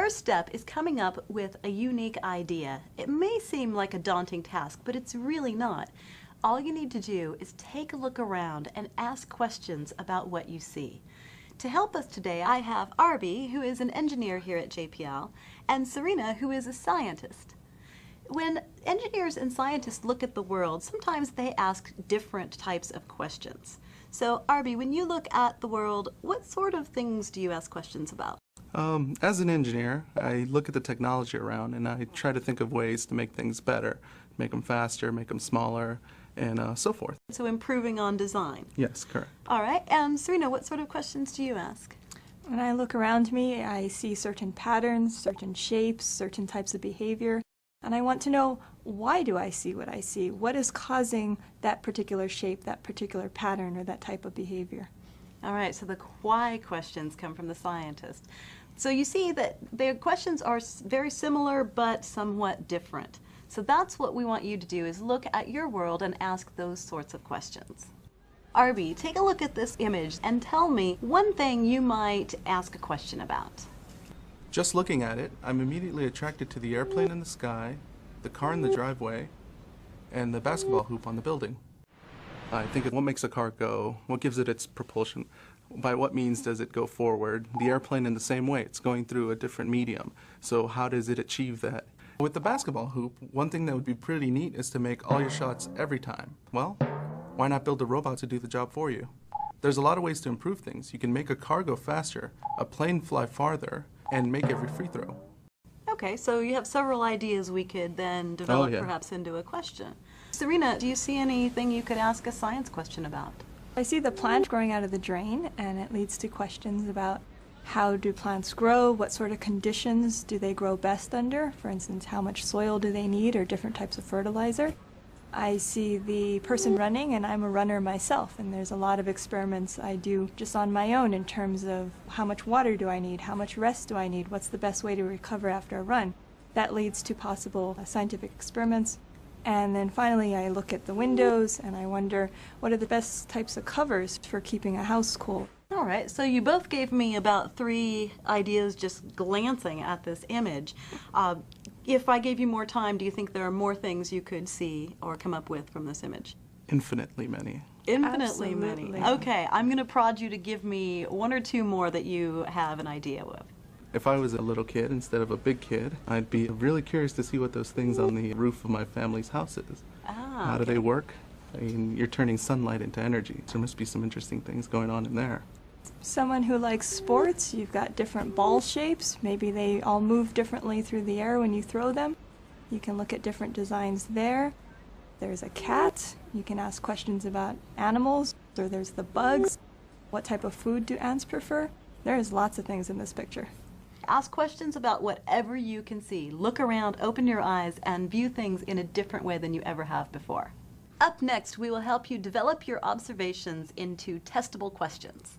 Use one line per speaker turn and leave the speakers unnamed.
first step is coming up with a unique idea. It may seem like a daunting task, but it's really not. All you need to do is take a look around and ask questions about what you see. To help us today, I have Arby, who is an engineer here at JPL, and Serena, who is a scientist. When engineers and scientists look at the world, sometimes they ask different types of questions. So, Arby, when you look at the world, what sort of things do you ask questions about?
As an engineer, I look at the technology around and I try to think of ways to make things better, make them faster, make them smaller, and so forth.
So improving on design.
Yes, correct.
All right, and Serena, what sort of questions do you ask?
When I look around me, I see certain patterns, certain shapes, certain types of behavior, and I want to know, why do I see what I see? What is causing that particular shape, that particular pattern, or that type of behavior?
All right, so the why questions come from the scientist. So you see that the questions are very similar but somewhat different. So that's what we want you to do, is look at your world and ask those sorts of questions. Arby, take a look at this image and tell me one thing you might ask a question about.
Just looking at it, I'm immediately attracted to the airplane in the sky, the car in the driveway, and the basketball hoop on the building. I think of what makes a car go, what gives it its propulsion, by what means does it go forward. The airplane in the same way, it's going through a different medium, so how does it achieve that? With the basketball hoop, one thing that would be pretty neat is to make all your shots every time. Well, why not build a robot to do the job for you? There's a lot of ways to improve things. You can make a car go faster, a plane fly farther, and make every free throw.
Okay, so you have several ideas we could then develop perhaps into a question. Serena, do you see anything you could ask a science question about?
I see the plant growing out of the drain, and it leads to questions about how do plants grow, what sort of conditions do they grow best under, for instance, how much soil do they need, or different types of fertilizer. I see the person running, and I'm a runner myself, and there's a lot of experiments I do just on my own in terms of how much water do I need, how much rest do I need, what's the best way to recover after a run. That leads to possible scientific experiments. And then finally I look at the windows and I wonder, what are the best types of covers for keeping a house cool?
All right, so you both gave me about 3 ideas just glancing at this image. If I gave you more time, do you think there are more things you could see or come up with from this image?
Infinitely many.
Infinitely
Absolutely.
many. Okay, I'm going to prod you to give me 1 or 2 more that you have an idea of.
If I was a little kid instead of a big kid, I'd be really curious to see what those things on the roof of my family's house is. How do they work? I mean, you're turning sunlight into energy, so there must be some interesting things going on in there.
Someone who likes sports, you've got different ball shapes. Maybe they all move differently through the air when you throw them. You can look at different designs there. There's a cat. You can ask questions about animals. Or there's the bugs. What type of food do ants prefer? There's lots of things in this picture.
Ask questions about whatever you can see. Look around, open your eyes, and view things in a different way than you ever have before. Up next, we will help you develop your observations into testable questions.